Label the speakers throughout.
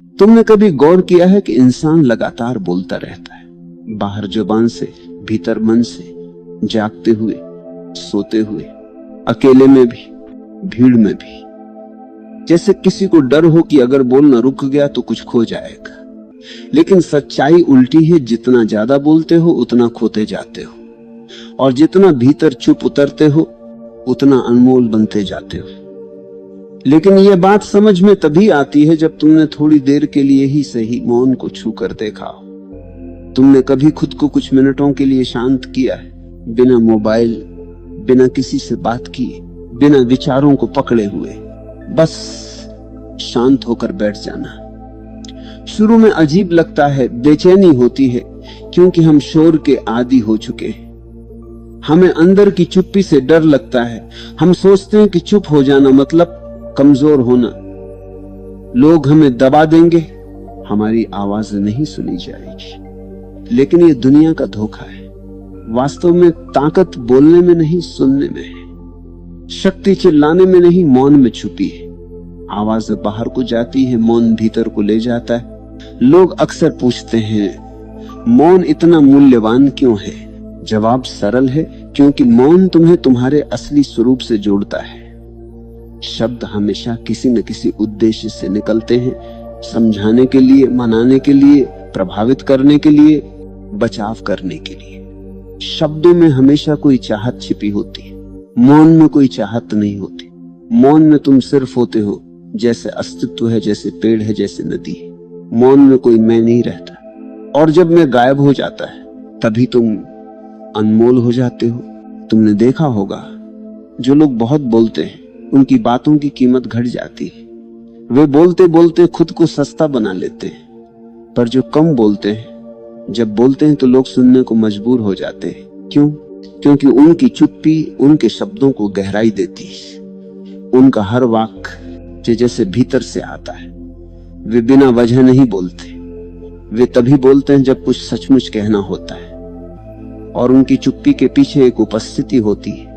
Speaker 1: तुमने कभी गौर किया है कि इंसान लगातार बोलता रहता है, बाहर जुबान से, भीतर मन से, जागते हुए, सोते हुए, अकेले में भी, भीड़ में भी। जैसे किसी को डर हो कि अगर बोलना रुक गया तो कुछ खो जाएगा। लेकिन सच्चाई उल्टी है, जितना ज्यादा बोलते हो उतना खोते जाते हो, और जितना भीतर चुप उतरते हो उतना अनमोल बनते जाते हो। लेकिन यह बात समझ में तभी आती है जब तुमने थोड़ी देर के लिए ही सही मौन को छू कर देखा हो। तुमने कभी खुद को कुछ मिनटों के लिए शांत किया है, बिना मोबाइल, बिना किसी से बात किए, बिना विचारों को पकड़े हुए, बस शांत होकर बैठ जाना। शुरू में अजीब लगता है, बेचैनी होती है, क्योंकि हम शोर के आदी हो चुके हैं। हमें अंदर की चुप्पी से डर लगता है। हम सोचते हैं कि चुप हो जाना मतलब कमजोर होना, लोग हमें दबा देंगे, हमारी आवाज नहीं सुनी जाएगी। लेकिन ये दुनिया का धोखा है। वास्तव में ताकत बोलने में नहीं, सुनने में है। शक्ति चिल्लाने में नहीं, मौन में छुपी है। आवाज बाहर को जाती है, मौन भीतर को ले जाता है। लोग अक्सर पूछते हैं, मौन इतना मूल्यवान क्यों है? जवाब सरल है, क्योंकि मौन तुम्हें तुम्हारे असली स्वरूप से जोड़ता है। शब्द हमेशा किसी न किसी उद्देश्य से निकलते हैं, समझाने के लिए, मनाने के लिए, प्रभावित करने के लिए, बचाव करने के लिए। शब्दों में हमेशा कोई चाहत छिपी होती है, मौन में कोई चाहत नहीं होती। मौन में तुम सिर्फ होते हो, जैसे अस्तित्व है, जैसे पेड़ है, जैसे नदी है। मौन में कोई मैं नहीं रहता, और जब मैं गायब हो जाता है तभी तुम अनमोल हो जाते हो। तुमने देखा होगा, जो लोग बहुत बोलते हैं उनकी बातों की कीमत घट जाती है। वे बोलते बोलते खुद को सस्ता बना लेते हैं। पर जो कम बोलते हैं, जब बोलते हैं तो लोग सुनने को मजबूर हो जाते हैं। क्यों? क्योंकि उनकी चुप्पी उनके शब्दों को गहराई देती है। उनका हर वाक्य जैसे भीतर से आता है। वे बिना वजह नहीं बोलते, वे तभी बोलते हैं जब कुछ सचमुच कहना होता है। और उनकी चुप्पी के पीछे एक उपस्थिति होती है,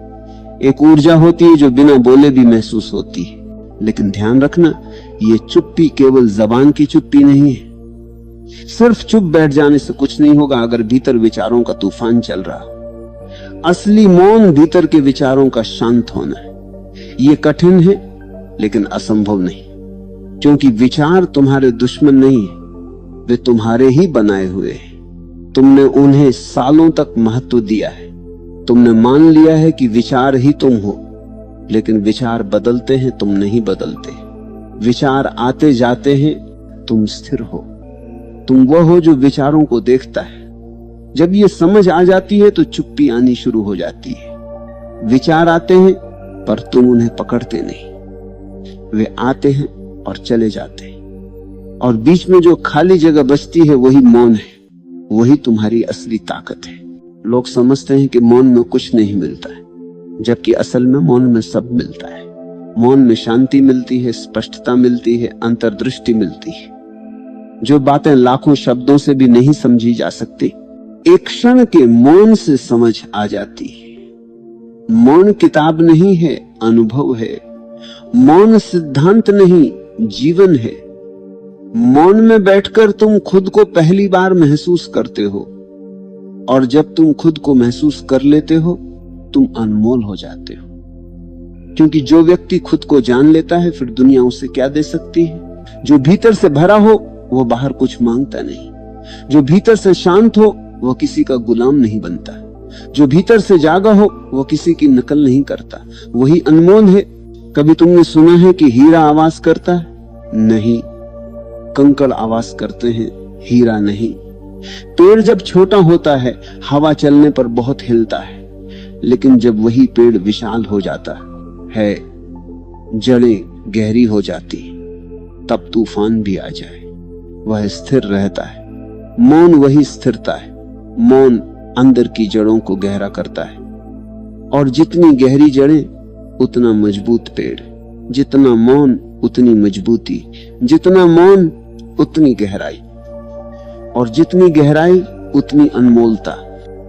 Speaker 1: एक ऊर्जा होती है जो बिना बोले भी महसूस होती है। लेकिन ध्यान रखना, ये चुप्पी केवल जबान की चुप्पी नहीं है। सिर्फ चुप बैठ जाने से कुछ नहीं होगा अगर भीतर विचारों का तूफान चल रहा। असली मौन भीतर के विचारों का शांत होना है। ये कठिन है लेकिन असंभव नहीं, क्योंकि विचार तुम्हारे दुश्मन नहीं है, वे तुम्हारे ही बनाए हुए हैं। तुमने उन्हें सालों तक महत्व दिया है। तुमने मान लिया है कि विचार ही तुम हो, लेकिन विचार बदलते हैं, तुम नहीं बदलते। विचार आते जाते हैं, तुम स्थिर हो। तुम वो हो जो विचारों को देखता है। जब ये समझ आ जाती है तो चुप्पी आनी शुरू हो जाती है। विचार आते हैं पर तुम उन्हें पकड़ते नहीं। वे आते हैं और चले जाते हैं, और बीच में जो खाली जगह बचती है वही मौन है। वही तुम्हारी असली ताकत है। लोग समझते हैं कि मौन में कुछ नहीं मिलता है, जबकि असल में मौन में सब मिलता है। मौन में शांति मिलती है, स्पष्टता मिलती है, अंतर्दृष्टि मिलती है। जो बातें लाखों शब्दों से भी नहीं समझी जा सकती, एक क्षण के मौन से समझ आ जाती है। मौन किताब नहीं है, अनुभव है। मौन सिद्धांत नहीं, जीवन है। मौन में बैठकर तुम खुद को पहली बार महसूस करते हो, और जब तुम खुद को महसूस कर लेते हो तुम अनमोल हो जाते हो। क्योंकि जो व्यक्ति खुद को जान लेता है, फिर दुनिया उसे क्या दे सकती है। जो भीतर से भरा हो वो बाहर कुछ मांगता नहीं। जो भीतर से शांत हो वो किसी का गुलाम नहीं बनता। जो भीतर से जागा हो वो किसी की नकल नहीं करता। वही अनमोल है। कभी तुमने सुना है कि हीरा आवाज करता है? नहीं, कंकड़ आवाज करते हैं, हीरा नहीं। पेड़ जब छोटा होता है हवा चलने पर बहुत हिलता है, लेकिन जब वही पेड़ विशाल हो जाता है, जड़ें गहरी हो जाती, तब तूफान भी आ जाए, वह स्थिर रहता है। मौन वही स्थिरता है। मौन अंदर की जड़ों को गहरा करता है, और जितनी गहरी जड़ें उतना मजबूत पेड़। जितना मौन उतनी मजबूती, जितना मौन उतनी गहराई, और जितनी गहराई उतनी अनमोलता।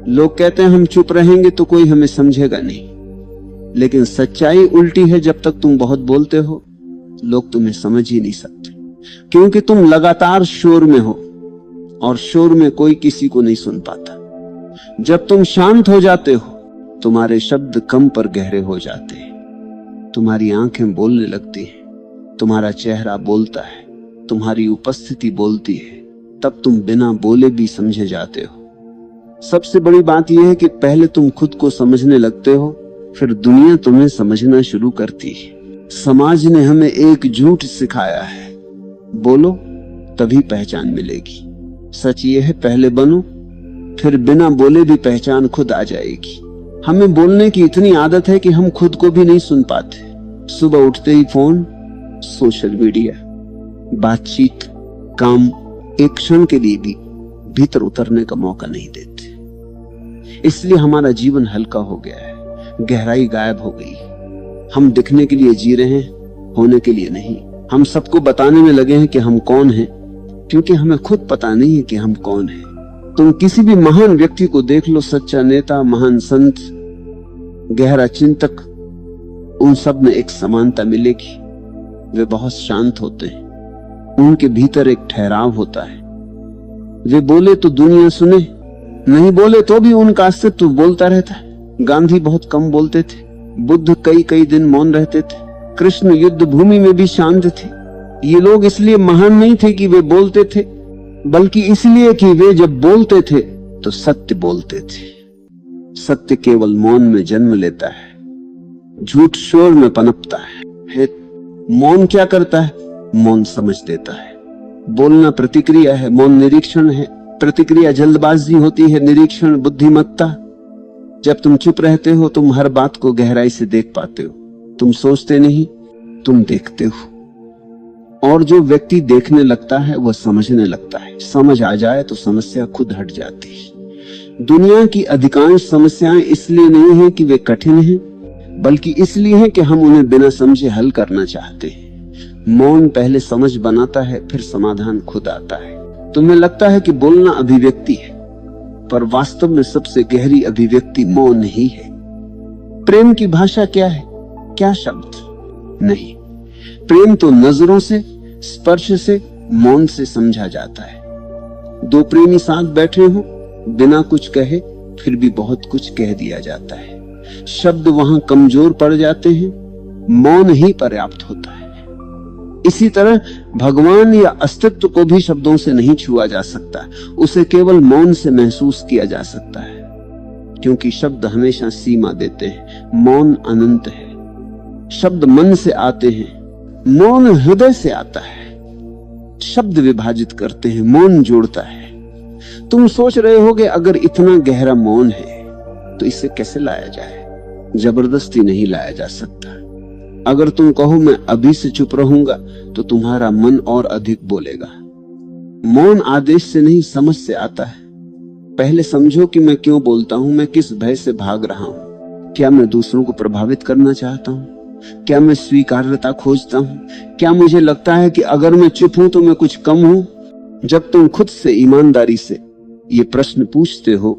Speaker 1: लोग कहते हैं हम चुप रहेंगे तो कोई हमें समझेगा नहीं, लेकिन सच्चाई उल्टी है। जब तक तुम बहुत बोलते हो लोग तुम्हें समझ ही नहीं सकते। क्योंकि तुम लगातार शोर में हो और शोर में कोई किसी को नहीं सुन पाता। जब तुम शांत हो जाते हो, तुम्हारे शब्द कम पर गहरे हो जाते हैं, तुम्हारी आंखें बोलने लगती हैं, तुम्हारा चेहरा बोलता है, तुम्हारी उपस्थिति बोलती है, तब तुम बिना बोले भी समझे जाते हो। सबसे बड़ी बात यह है कि पहले तुम खुद को समझने लगते हो, फिर दुनिया तुम्हें समझना शुरू करती है। समाज ने हमें एक झूठ सिखाया है, बोलो तभी पहचान मिलेगी। सच ये है, पहले बनो, फिर बिना बोले भी पहचान खुद आ जाएगी। हमें बोलने की इतनी आदत है कि हम खुद को भी नहीं सुन पाते। सुबह उठते ही फोन, सोशल मीडिया, बातचीत, काम, एक क्षण के लिए भी भीतर उतरने का मौका नहीं देते। इसलिए हमारा जीवन हल्का हो गया है, गहराई गायब हो गई। हम दिखने के लिए जी रहे हैं, होने के लिए नहीं। हम सबको बताने में लगे हैं कि हम कौन हैं, क्योंकि हमें खुद पता नहीं है कि हम कौन हैं। तुम किसी भी महान व्यक्ति को देख लो, सच्चा नेता, महान संत, गहरा चिंतक, उन सब में एक समानता मिलेगी। वे बहुत शांत होते हैं, उनके भीतर एक ठहराव होता है। वे बोले तो दुनिया सुने, नहीं बोले तो भी उनका अस्तित्व बोलता रहता है। गांधी बहुत कम बोलते थे, बुद्ध कई कई दिन मौन रहते थे, कृष्ण युद्ध भूमि में भी शांत थे। ये लोग इसलिए महान नहीं थे कि वे बोलते थे, बल्कि इसलिए कि वे जब बोलते थे तो सत्य बोलते थे। सत्य केवल मौन में जन्म लेता है, झूठ शोर में पनपता है। मौन क्या करता है? मौन समझ देता है। बोलना प्रतिक्रिया है, मौन निरीक्षण है। प्रतिक्रिया जल्दबाजी होती है, निरीक्षण बुद्धिमत्ता। जब तुम चुप रहते हो, तुम हर बात को गहराई से देख पाते हो। तुम सोचते नहीं, तुम देखते हो। और जो व्यक्ति देखने लगता है वह समझने लगता है। समझ आ जाए तो समस्या खुद हट जाती है। दुनिया की अधिकांश समस्याएं इसलिए नहीं है कि वे कठिन हैं, बल्कि इसलिए है कि हम उन्हें बिना समझे हल करना चाहते हैं। मौन पहले समझ बनाता है, फिर समाधान खुद आता है। तुम्हें लगता है कि बोलना अभिव्यक्ति है, पर वास्तव में सबसे गहरी अभिव्यक्ति मौन ही है। प्रेम की भाषा क्या है? क्या शब्द? नहीं, प्रेम तो नजरों से, स्पर्श से, मौन से समझा जाता है। दो प्रेमी साथ बैठे हो, बिना कुछ कहे फिर भी बहुत कुछ कह दिया जाता है। शब्द वहां कमजोर पड़ जाते हैं, मौन ही पर्याप्त होता है। इसी तरह भगवान या अस्तित्व को भी शब्दों से नहीं छुआ जा सकता, उसे केवल मौन से महसूस किया जा सकता है। क्योंकि शब्द हमेशा सीमा देते हैं, मौन अनंत है। शब्द मन से आते हैं, मौन हृदय से आता है। शब्द विभाजित करते हैं, मौन जोड़ता है। तुम सोच रहे होगे अगर इतना गहरा मौन है तो इसे कैसे लाया जाए? जबरदस्ती नहीं लाया जा सकता। अगर तुम कहो मैं अभी से चुप रहूंगा तो तुम्हारा मन और अधिक बोलेगा। मौन आदेश से नहीं, समझ से आता है। पहले समझो कि मैं क्यों बोलता हूं, मैं किस भय से भाग रहा हूं। क्या मैं दूसरों को प्रभावित करना चाहता हूं? क्या मैं स्वीकार्यता खोजता हूं? क्या मुझे लगता है कि अगर मैं चुप हूं तो मैं कुछ कम हूं? जब तुम खुद से ईमानदारी से ये प्रश्न पूछते हो,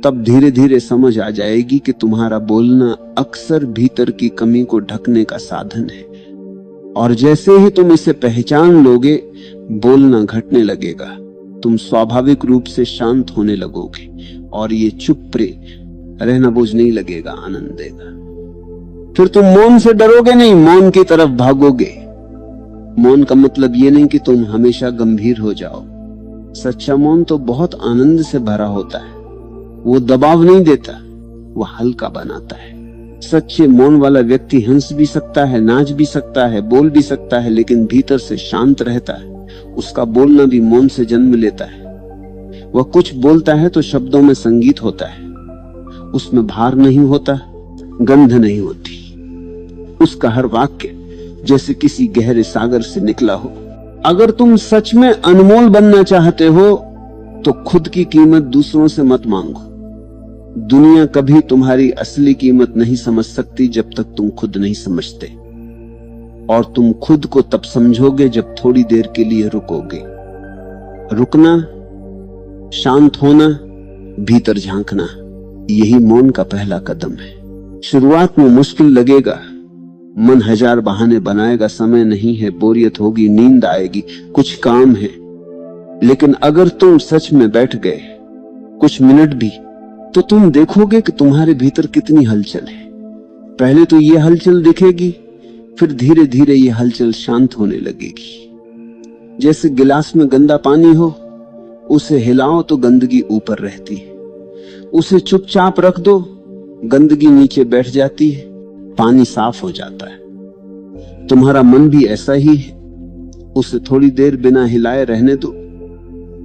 Speaker 1: तब धीरे धीरे समझ आ जाएगी कि तुम्हारा बोलना अक्सर भीतर की कमी को ढकने का साधन है। और जैसे ही तुम इसे पहचान लोगे, बोलना घटने लगेगा। तुम स्वाभाविक रूप से शांत होने लगोगे और ये चुप रहना बोझ नहीं लगेगा, आनंद देगा। फिर तुम मौन से डरोगे नहीं, मौन की तरफ भागोगे। मौन का मतलब ये नहीं कि तुम हमेशा गंभीर हो जाओ। सच्चा मौन तो बहुत आनंद से भरा होता है। वो दबाव नहीं देता, वो हल्का बनाता है। सच्चे मौन वाला व्यक्ति हंस भी सकता है, नाच भी सकता है, बोल भी सकता है, लेकिन भीतर से शांत रहता है। उसका बोलना भी मौन से जन्म लेता है। वह कुछ बोलता है तो शब्दों में संगीत होता है, उसमें भार नहीं होता, गंध नहीं होती। उसका हर वाक्य जैसे किसी गहरे सागर से निकला हो। अगर तुम सच में अनमोल बनना चाहते हो तो खुद की कीमत दूसरों से मत मांगो। दुनिया कभी तुम्हारी असली कीमत नहीं समझ सकती जब तक तुम खुद नहीं समझते। और तुम खुद को तब समझोगे जब थोड़ी देर के लिए रुकोगे। रुकना, शांत होना, भीतर झांकना, यही मौन का पहला कदम है। शुरुआत में मुश्किल लगेगा, मन हजार बहाने बनाएगा, समय नहीं है, बोरियत होगी, नींद आएगी, कुछ काम है। लेकिन अगर तुम सच में बैठ गए कुछ मिनट भी, तो तुम देखोगे कि तुम्हारे भीतर कितनी हलचल है। पहले तो ये हलचल दिखेगी, फिर धीरे धीरे ये हलचल शांत होने लगेगी। जैसे गिलास में गंदा पानी हो, उसे हिलाओ तो गंदगी ऊपर रहती है, उसे चुपचाप रख दो, गंदगी नीचे बैठ जाती है, पानी साफ हो जाता है। तुम्हारा मन भी ऐसा ही है, उसे थोड़ी देर बिना हिलाए रहने दो,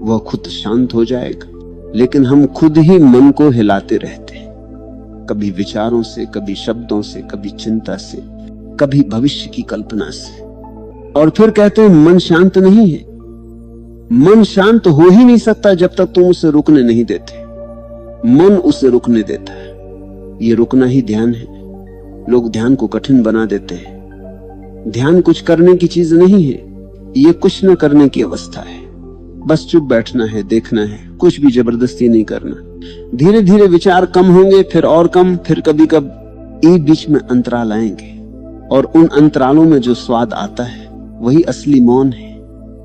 Speaker 1: वह खुद शांत हो जाएगा। लेकिन हम खुद ही मन को हिलाते रहते हैं, कभी विचारों से, कभी शब्दों से, कभी चिंता से, कभी भविष्य की कल्पना से, और फिर कहते हैं मन शांत नहीं है। मन शांत हो ही नहीं सकता जब तक तुम उसे रुकने नहीं देते। मन उसे रुकने देता है, ये रुकना ही ध्यान है। लोग ध्यान को कठिन बना देते हैं। ध्यान कुछ करने की चीज नहीं है, ये कुछ न करने की अवस्था है। बस चुप बैठना है, देखना है, कुछ भी जबरदस्ती नहीं करना। धीरे धीरे विचार कम होंगे, फिर और कम, फिर कभी कभी बीच में अंतराल आएंगे, और उन अंतरालों में जो स्वाद आता है वही असली मौन है।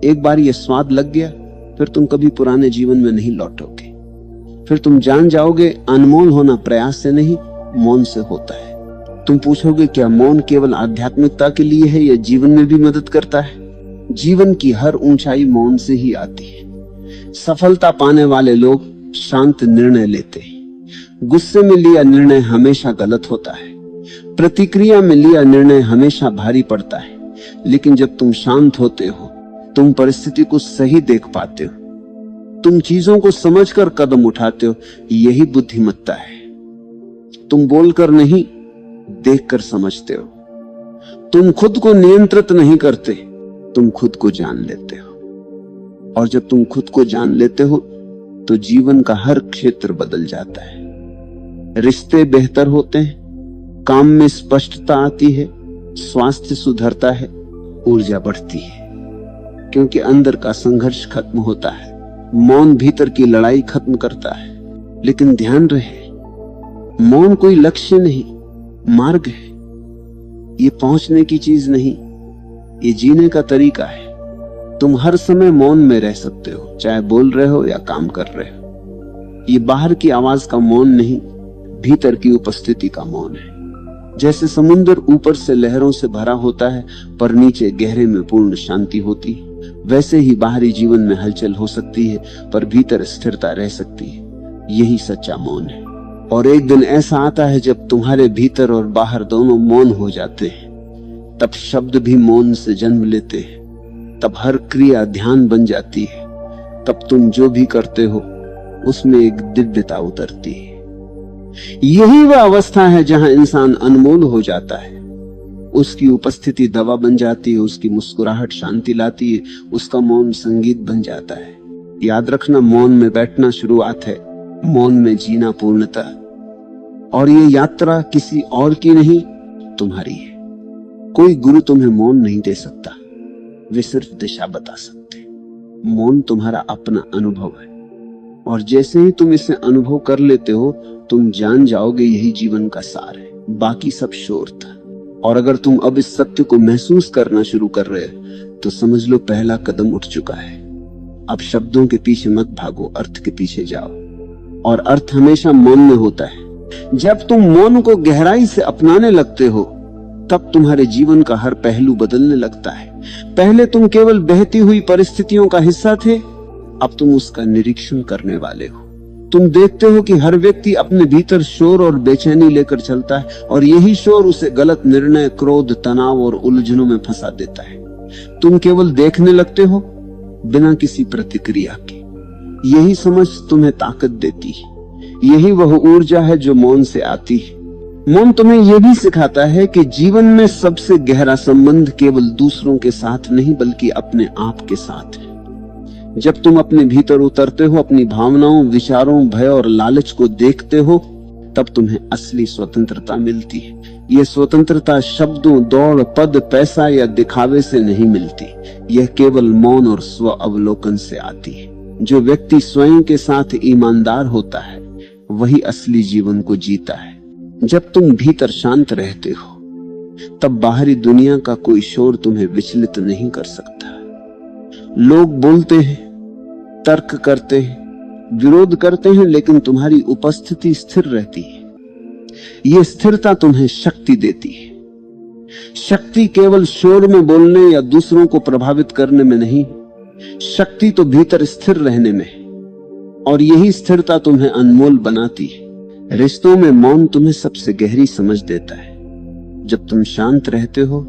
Speaker 1: एक बार ये स्वाद लग गया, फिर तुम कभी पुराने जीवन में नहीं लौटोगे। फिर तुम जान जाओगे अनमोल होना प्रयास से नहीं, मौन से होता है। तुम पूछोगे क्या मौन केवल आध्यात्मिकता के लिए है या जीवन में भी मदद करता है? जीवन की हर ऊंचाई मौन से ही आती है। सफलता पाने वाले लोग शांत निर्णय लेते हैं। गुस्से में लिया निर्णय हमेशा गलत होता है, प्रतिक्रिया में लिया निर्णय हमेशा भारी पड़ता है। लेकिन जब तुम शांत होते हो, तुम परिस्थिति को सही देख पाते हो, तुम चीजों को समझकर कदम उठाते हो। यही बुद्धिमत्ता है। तुम बोलकर नहीं, देखकर समझते हो। तुम खुद को नियंत्रित नहीं करते, तुम खुद को जान लेते हो। और जब तुम खुद को जान लेते हो तो जीवन का हर क्षेत्र बदल जाता है। रिश्ते बेहतर होते हैं, काम में स्पष्टता आती है, स्वास्थ्य सुधरता है, ऊर्जा बढ़ती है, क्योंकि अंदर का संघर्ष खत्म होता है। मौन भीतर की लड़ाई खत्म करता है। लेकिन ध्यान रहे, मौन कोई लक्ष्य नहीं, मार्ग है। ये पहुंचने की चीज नहीं, ये जीने का तरीका है। तुम हर समय मौन में रह सकते हो, चाहे बोल रहे हो या काम कर रहे हो। ये बाहर की आवाज का मौन नहीं, भीतर की उपस्थिति का मौन है। जैसे समुद्र ऊपर से लहरों से भरा होता है पर नीचे गहरे में पूर्ण शांति होती है, वैसे ही बाहरी जीवन में हलचल हो सकती है पर भीतर स्थिरता रह सकती है। यही सच्चा मौन है। और एक दिन ऐसा आता है जब तुम्हारे भीतर और बाहर दोनों मौन हो जाते हैं। तब शब्द भी मौन से जन्म लेते हैं, तब हर क्रिया ध्यान बन जाती है, तब तुम जो भी करते हो उसमें एक दिव्यता उतरती है। यही वह अवस्था है जहां इंसान अनमोल हो जाता है। उसकी उपस्थिति दवा बन जाती है, उसकी मुस्कुराहट शांति लाती है, उसका मौन संगीत बन जाता है। याद रखना, मौन में बैठना शुरुआत है, मौन में जीना पूर्णता। और ये यात्रा किसी और की नहीं, तुम्हारी है। कोई गुरु तुम्हें मौन नहीं दे सकता, वे सिर्फ दिशा बता सकते। मौन तुम्हारा अपना अनुभव है, और जैसे ही तुम इसे अनुभव कर लेते हो तुम जान जाओगे यही जीवन का सार है। बाकी सब शोर था। और अगर तुम अब इस सत्य को महसूस करना शुरू कर रहे हो तो समझ लो पहला कदम उठ चुका है। अब शब्दों के पीछे मत भागो, अर्थ के पीछे जाओ। और अर्थ हमेशा मौन में होता है। जब तुम मौन को गहराई से अपनाने लगते हो तब तुम्हारे जीवन का हर पहलू बदलने लगता है। पहले तुम केवल बहती हुई परिस्थितियों का हिस्सा थे, अब तुम उसका निरीक्षण करने वाले हो। तुम देखते हो कि हर व्यक्ति अपने भीतर शोर और बेचैनी लेकर चलता है, और यही शोर उसे गलत निर्णय, क्रोध, तनाव और उलझनों में फंसा देता है। तुम केवल देखने लगते हो बिना किसी प्रतिक्रिया के। यही समझ तुम्हें ताकत देती है। यही वह ऊर्जा है जो मौन से आती है। मौन तुम्हें यह भी सिखाता है कि जीवन में सबसे गहरा संबंध केवल दूसरों के साथ नहीं बल्कि अपने आप के साथ है। जब तुम अपने भीतर उतरते हो, अपनी भावनाओं, विचारों, भय और लालच को देखते हो, तब तुम्हें असली स्वतंत्रता मिलती है। यह स्वतंत्रता शब्दों, दौड़, पद, पैसा या दिखावे से नहीं मिलती। यह केवल मौन और स्व अवलोकन से आती है। जो व्यक्ति स्वयं के साथ ईमानदार होता है वही असली जीवन को जीता है। जब तुम भीतर शांत रहते हो, तब बाहरी दुनिया का कोई शोर तुम्हें विचलित नहीं कर सकता। लोग बोलते हैं, तर्क करते हैं, विरोध करते हैं, लेकिन तुम्हारी उपस्थिति स्थिर रहती है। यह स्थिरता तुम्हें शक्ति देती है। शक्ति केवल शोर में बोलने या दूसरों को प्रभावित करने में नहीं, शक्ति तो भीतर स्थिर रहने में है। और यही स्थिरता तुम्हें अनमोल बनाती है। रिश्तों में मौन तुम्हें सबसे गहरी समझ देता है। जब तुम शांत रहते हो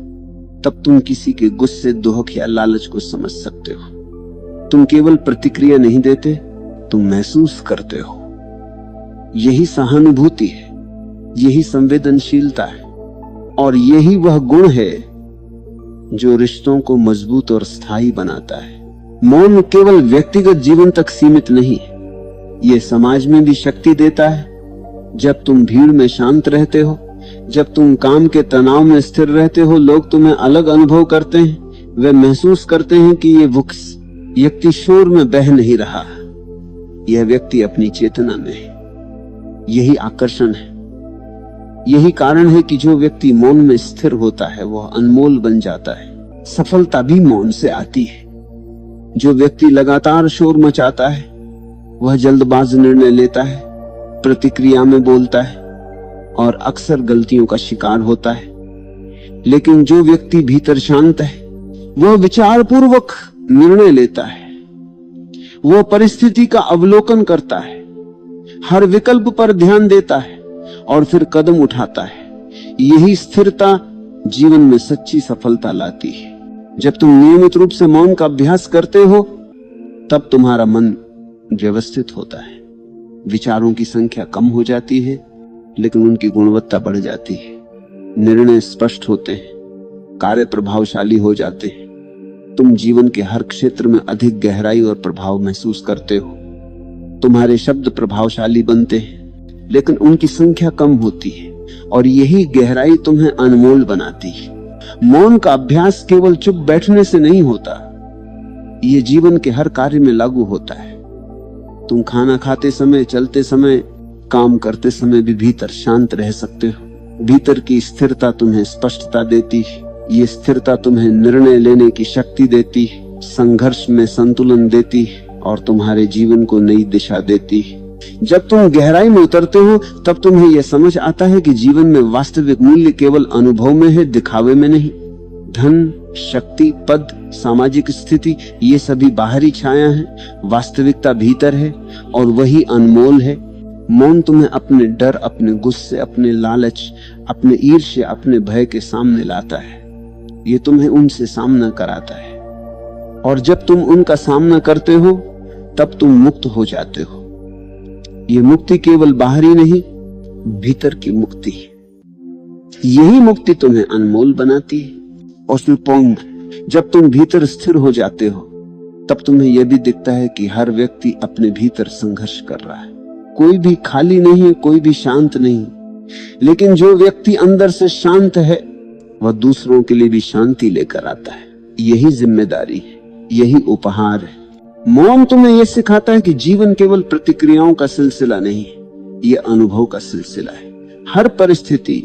Speaker 1: तब तुम किसी के गुस्से, दुख या लालच को समझ सकते हो। तुम केवल प्रतिक्रिया नहीं देते, तुम महसूस करते हो। यही सहानुभूति है, यही संवेदनशीलता है, और यही वह गुण है जो रिश्तों को मजबूत और स्थायी बनाता है। मौन केवल व्यक्तिगत जीवन तक सीमित नहीं है, यह समाज में भी शक्ति देता है। जब तुम भीड़ में शांत रहते हो, जब तुम काम के तनाव में स्थिर रहते हो, लोग तुम्हें अलग अनुभव करते हैं। वे महसूस करते हैं कि ये व्यक्ति शोर में बह नहीं रहा, यह व्यक्ति अपनी चेतना में है। यही आकर्षण है, यही कारण है कि जो व्यक्ति मौन में स्थिर होता है वह अनमोल बन जाता है। सफलता भी मौन से आती है। जो व्यक्ति लगातार शोर मचाता है वह जल्दबाज निर्णय लेता है, प्रतिक्रिया में बोलता है और अक्सर गलतियों का शिकार होता है। लेकिन जो व्यक्ति भीतर शांत है वह विचारपूर्वक निर्णय लेता है, वह परिस्थिति का अवलोकन करता है, हर विकल्प पर ध्यान देता है और फिर कदम उठाता है। यही स्थिरता जीवन में सच्ची सफलता लाती है। जब तुम नियमित रूप से मौन का अभ्यास करते हो तब तुम्हारा मन व्यवस्थित होता है। विचारों की संख्या कम हो जाती है लेकिन उनकी गुणवत्ता बढ़ जाती है। निर्णय स्पष्ट होते हैं, कार्य प्रभावशाली हो जाते हैं। तुम जीवन के हर क्षेत्र में अधिक गहराई और प्रभाव महसूस करते हो। तुम्हारे शब्द प्रभावशाली बनते हैं लेकिन उनकी संख्या कम होती है, और यही गहराई तुम्हें अनमोल बनाती है। मौन का अभ्यास केवल चुप बैठने से नहीं होता, यह जीवन के हर कार्य में लागू होता है। तुम खाना खाते समय, चलते समय, काम करते समय भी भीतर शांत रह सकते हो। भीतर की स्थिरता तुम्हें स्पष्टता देती है। ये स्थिरता तुम्हें निर्णय लेने की शक्ति देती है, संघर्ष में संतुलन देती है और तुम्हारे जीवन को नई दिशा देती है। जब तुम गहराई में उतरते हो तब तुम्हें यह समझ आता है कि जीवन में वास्तविक मूल्य केवल अनुभव में है, दिखावे में नहीं। धन, शक्ति, पद, सामाजिक स्थिति, ये सभी बाहरी छाया है, वास्तविकता भीतर है और वही अनमोल है। मौन तुम्हें अपने डर, अपने गुस्से, अपने लालच, अपने ईर्ष्या, अपने भय के सामने लाता है। ये तुम्हें उनसे सामना कराता है, और जब तुम उनका सामना करते हो तब तुम मुक्त हो जाते हो। ये मुक्ति केवल बाहरी नहीं, भीतर की मुक्ति है। यही मुक्ति तुम्हें अनमोल बनाती है। और फिर पौंग, जब तुम भीतर स्थिर हो जाते हो तब तुम्हें यह भी दिखता है कि हर व्यक्ति अपने भीतर संघर्ष कर रहा है। कोई भी खाली नहीं है, कोई भी शांत नहीं, लेकिन जो व्यक्ति अंदर से शांत है वह दूसरों के लिए भी शांति लेकर आता है। यही जिम्मेदारी है, यही उपहार है। मौन तुम्हें यह सिखाता है कि जीवन केवल प्रतिक्रियाओं का सिलसिला नहीं, यह अनुभव का सिलसिला है। हर परिस्थिति,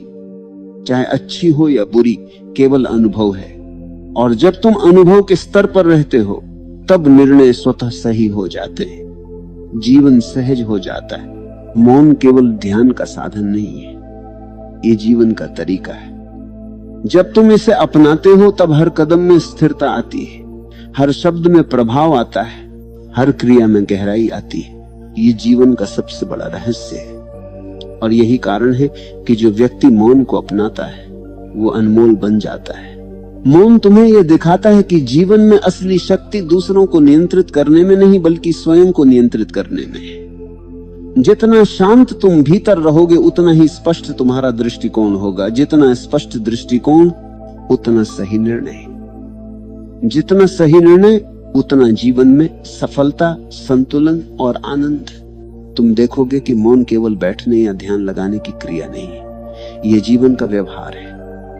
Speaker 1: चाहे अच्छी हो या बुरी, केवल अनुभव है। और जब तुम अनुभव के स्तर पर रहते हो तब निर्णय स्वतः सही हो जाते हैं, जीवन सहज हो जाता है। मौन केवल ध्यान का साधन नहीं है, ये जीवन का तरीका है। जब तुम इसे अपनाते हो तब हर कदम में स्थिरता आती है, हर शब्द में प्रभाव आता है, हर क्रिया में गहराई आती है। ये जीवन का सबसे बड़ा रहस्य है, और यही कारण है कि जो व्यक्ति मौन को अपनाता है वो अनमोल बन जाता है। मौन तुम्हें यह दिखाता है कि जीवन में असली शक्ति दूसरों को नियंत्रित करने में नहीं बल्कि स्वयं को नियंत्रित करने में है। जितना शांत तुम भीतर रहोगे उतना ही स्पष्ट तुम्हारा दृष्टिकोण होगा। जितना स्पष्ट दृष्टिकोण उतना सही निर्णय, जितना सही निर्णय उतना जीवन में सफलता, संतुलन और आनंद। तुम देखोगे कि मौन केवल बैठने या ध्यान लगाने की क्रिया नहीं है, यह जीवन का व्यवहार है।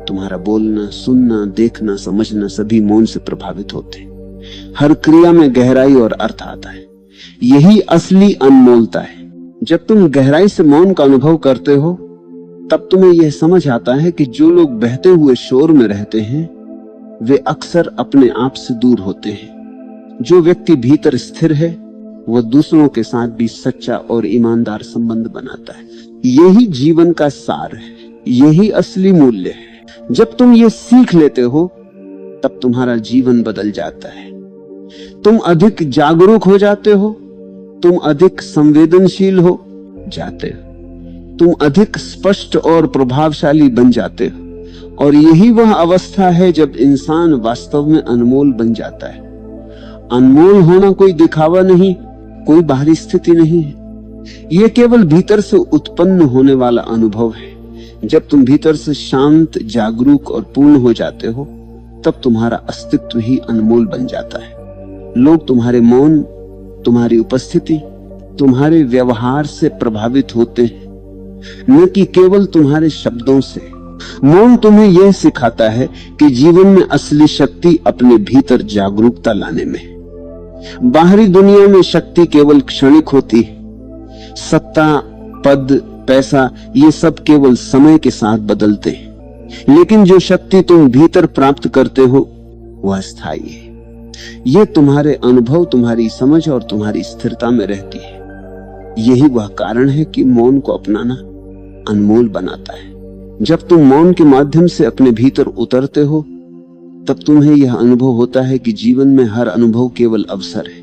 Speaker 1: तुम्हारा बोलना, सुनना, देखना, समझना सभी मौन से प्रभावित होते हैं। हर क्रिया में गहराई और अर्थ आता है। यही असली अनमोलता है। जब तुम गहराई से मौन का अनुभव करते हो तब तुम्हें यह समझ आता है कि जो लोग बहते हुए शोर में रहते हैं वे अक्सर अपने आप से दूर होते हैं। जो व्यक्ति भीतर स्थिर है वह दूसरों के साथ भी सच्चा और ईमानदार संबंध बनाता है। यही जीवन का सार है, यही असली मूल्य है। जब तुम ये सीख लेते हो तब तुम्हारा जीवन बदल जाता है। तुम अधिक जागरूक हो जाते हो, तुम अधिक संवेदनशील हो जाते हो, तुम अधिक स्पष्ट और प्रभावशाली बन जाते हो। और यही वह अवस्था है जब इंसान वास्तव में अनमोल बन जाता है। अनमोल होना कोई दिखावा नहीं, कोई बाहरी स्थिति नहीं है। यह केवल भीतर से उत्पन्न होने वाला अनुभव है। जब तुम भीतर से शांत, जागरूक और पूर्ण हो जाते हो तब तुम्हारा अस्तित्व ही अनमोल बन जाता है। लोग तुम्हारे मौन, तुम्हारी उपस्थिति, तुम्हारे व्यवहार से प्रभावित होते हैं, न कि केवल तुम्हारे शब्दों से। मौन तुम्हें यह सिखाता है कि जीवन में असली शक्ति अपने भीतर जागरूकता लाने में है। बाहरी दुनिया में शक्ति केवल क्षणिक होती है। सत्ता, पद, पैसा ये सब केवल समय के साथ बदलते हैं, लेकिन जो शक्ति तुम भीतर प्राप्त करते हो वह स्थायी है। यह तुम्हारे अनुभव, तुम्हारी समझ और तुम्हारी स्थिरता में रहती है। यही वह कारण है कि मौन को अपनाना अनमोल बनाता है। जब तुम मौन के माध्यम से अपने भीतर उतरते हो तब तुम्हें यह अनुभव होता है कि जीवन में हर अनुभव केवल अवसर है,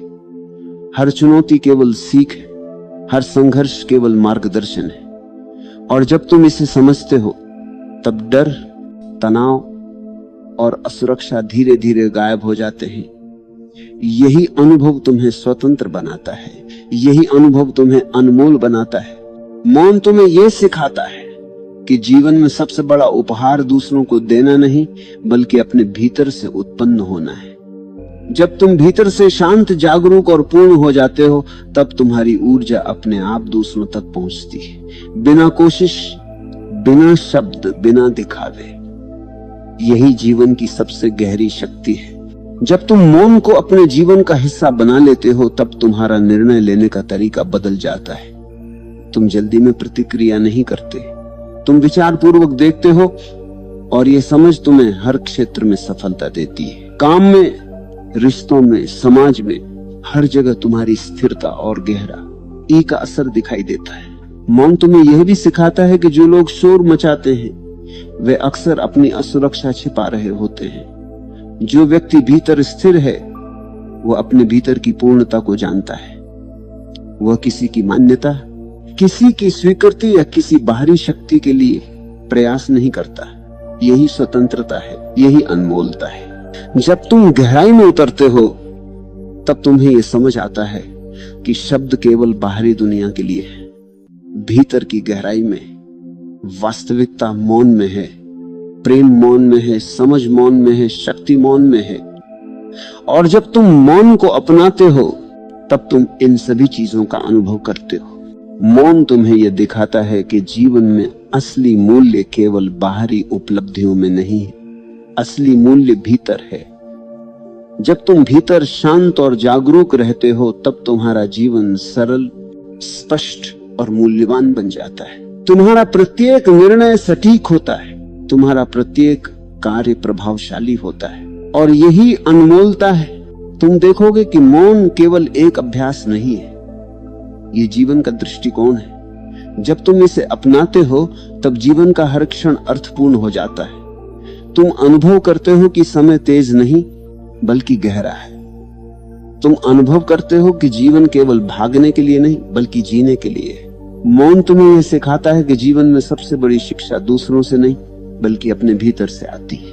Speaker 1: हर चुनौती केवल सीख है, हर संघर्ष केवल मार्गदर्शन है। और जब तुम इसे समझते हो तब डर, तनाव और असुरक्षा धीरे धीरे गायब हो जाते हैं। यही अनुभव तुम्हें स्वतंत्र बनाता है, यही अनुभव तुम्हें अनमोल बनाता है। मौन तुम्हें यह सिखाता है कि जीवन में सबसे बड़ा उपहार दूसरों को देना नहीं बल्कि अपने भीतर से उत्पन्न होना है। जब तुम भीतर से शांत, जागरूक और पूर्ण हो जाते हो तब तुम्हारी ऊर्जा अपने आप दूसरों तक पहुंचती है, बिना कोशिश, बिना शब्द, बिना दिखावे। यही जीवन की सबसे गहरी शक्ति है। जब तुम मौन को अपने जीवन का हिस्सा बना लेते हो तब तुम्हारा निर्णय लेने का तरीका बदल जाता है। तुम जल्दी में प्रतिक्रिया नहीं करते, तुम विचार पूर्वक देखते हो और यह समझ तुम्हें हर क्षेत्र में सफलता देती है। काम में, रिश्तों में, समाज में, हर जगह तुम्हारी स्थिरता और गहरा ई का असर दिखाई देता है। मौन तुम्हें यह भी सिखाता है कि जो लोग शोर मचाते हैं वे अक्सर अपनी असुरक्षा छिपा रहे होते हैं। जो व्यक्ति भीतर स्थिर है वह अपने भीतर की पूर्णता को जानता है। वह किसी की मान्यता, किसी की स्वीकृति या किसी बाहरी शक्ति के लिए प्रयास नहीं करता। यही स्वतंत्रता है, यही अनमोलता है। जब तुम गहराई में उतरते हो तब तुम्हें यह समझ आता है कि शब्द केवल बाहरी दुनिया के लिए है। भीतर की गहराई में वास्तविकता मौन में है, प्रेम मौन में है, समझ मौन में है, शक्ति मौन में है। और जब तुम मौन को अपनाते हो तब तुम इन सभी चीजों का अनुभव करते हो। मौन तुम्हें यह दिखाता है कि जीवन में असली मूल्य केवल बाहरी उपलब्धियों में नहीं है, असली मूल्य भीतर है। जब तुम भीतर शांत और जागरूक रहते हो तब तुम्हारा जीवन सरल, स्पष्ट और मूल्यवान बन जाता है। तुम्हारा प्रत्येक निर्णय सटीक होता है, तुम्हारा प्रत्येक कार्य प्रभावशाली होता है। और यही अनमोलता है। तुम देखोगे कि मौन केवल एक अभ्यास नहीं है, ये जीवन का दृष्टिकोण है। जब तुम इसे अपनाते हो तब जीवन का हर क्षण अर्थपूर्ण हो जाता है। तुम अनुभव करते हो कि समय तेज नहीं बल्कि गहरा है। तुम अनुभव करते हो कि जीवन केवल भागने के लिए नहीं बल्कि जीने के लिए है। मौन तुम्हें यह सिखाता है कि जीवन में सबसे बड़ी शिक्षा दूसरों से नहीं बल्कि अपने भीतर से आती है।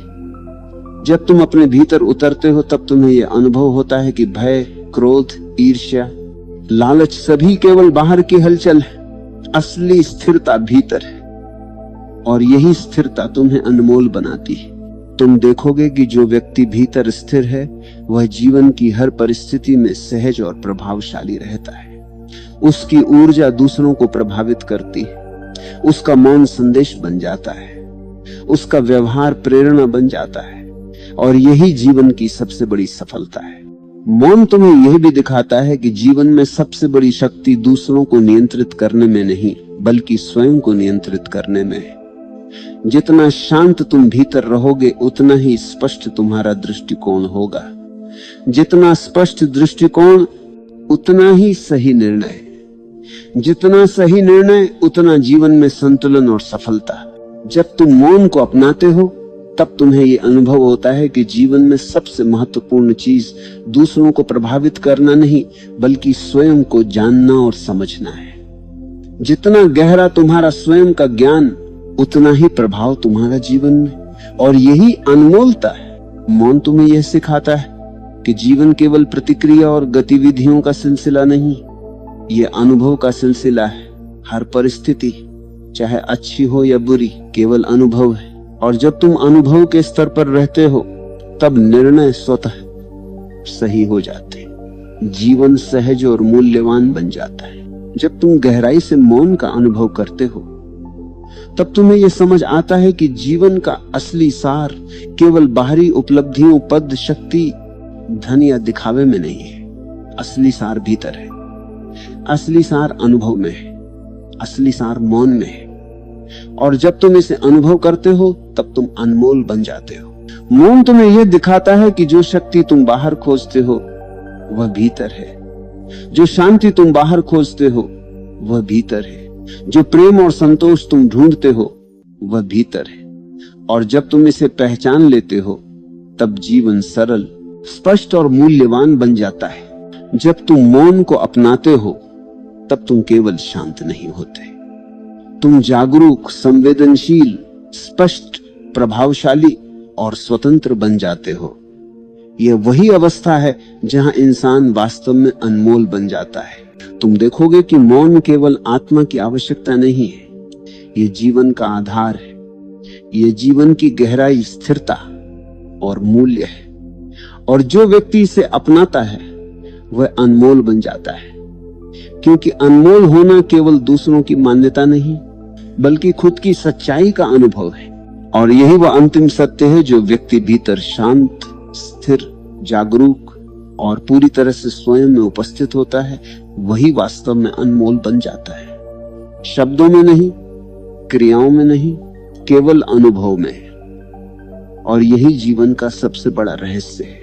Speaker 1: जब तुम अपने भीतर उतरते हो तब तुम्हें यह अनुभव होता है कि भय, क्रोध, ईर्ष्या, लालच सभी केवल बाहर की हलचल है। असली स्थिरता भीतर है और यही स्थिरता तुम्हें अनमोल बनाती है। तुम देखोगे कि जो व्यक्ति भीतर स्थिर है वह जीवन की हर परिस्थिति में सहज और प्रभावशाली रहता है। उसकी ऊर्जा दूसरों को प्रभावित करती है, उसका मौन संदेश बन जाता है, उसका व्यवहार प्रेरणा बन जाता है। और यही जीवन की सबसे बड़ी सफलता है। मौन तुम्हें यह भी दिखाता है कि जीवन में सबसे बड़ी शक्ति दूसरों को नियंत्रित करने में नहीं बल्कि स्वयं को नियंत्रित करने में है। जितना शांत तुम भीतर रहोगे उतना ही स्पष्ट तुम्हारा दृष्टिकोण होगा। जितना स्पष्ट दृष्टिकोण उतना ही सही निर्णय, जितना सही निर्णय उतना जीवन में संतुलन और सफलता। जब तुम मौन को अपनाते हो तब तुम्हें यह अनुभव होता है कि जीवन में सबसे महत्वपूर्ण चीज दूसरों को प्रभावित करना नहीं बल्कि स्वयं को जानना और समझना है। जितना गहरा तुम्हारा स्वयं का ज्ञान उतना ही प्रभाव तुम्हारा जीवन में, और यही अनमोलता है। मौन तुम्हें यह सिखाता है कि जीवन केवल प्रतिक्रिया और गतिविधियों का सिलसिला नहीं, यह अनुभव का सिलसिला है। हर परिस्थिति चाहे अच्छी हो या बुरी केवल अनुभव है, और जब तुम अनुभव के स्तर पर रहते हो तब निर्णय स्वतः सही हो जाते, जीवन सहज और मूल्यवान बन जाता है। जब तुम गहराई से मौन का अनुभव करते हो तब तुम्हें यह समझ आता है कि जीवन का असली सार केवल बाहरी उपलब्धियों, पद, शक्ति, धन या दिखावे में नहीं है। असली सार भीतर है, असली सार अनुभव में है, असली सार मौन में है। और जब तुम इसे अनुभव करते हो तब तुम अनमोल बन जाते हो। मौन तुम्हें यह दिखाता है कि जो शक्ति तुम बाहर खोजते हो वह भीतर है, जो शांति तुम बाहर खोजते हो वह भीतर है, जो प्रेम और संतोष तुम ढूंढते हो वह भीतर है। और जब तुम इसे पहचान लेते हो तब जीवन सरल, स्पष्ट और मूल्यवान बन जाता है। जब तुम मौन को अपनाते हो तब तुम केवल शांत नहीं होते, तुम जागरूक, संवेदनशील, स्पष्ट, प्रभावशाली और स्वतंत्र बन जाते हो। यह वही अवस्था है जहां इंसान वास्तव में अनमोल बन जाता है। तुम देखोगे कि मौन केवल आत्मा की आवश्यकता नहीं है, यह जीवन का आधार है, यह जीवन की गहराई, स्थिरता और मूल्य है। और जो व्यक्ति इसे अपनाता है वह अनमोल बन जाता है, क्योंकि अनमोल होना केवल दूसरों की मान्यता नहीं बल्कि खुद की सच्चाई का अनुभव है। और यही वह अंतिम सत्य है जो व्यक्ति भीतर शांत, स्थिर, जागरूक और पूरी तरह से स्वयं में उपस्थित होता है, वही वास्तव में अनमोल बन जाता है। शब्दों में नहीं, क्रियाओं में नहीं, केवल अनुभव में। और यही जीवन का सबसे बड़ा रहस्य है।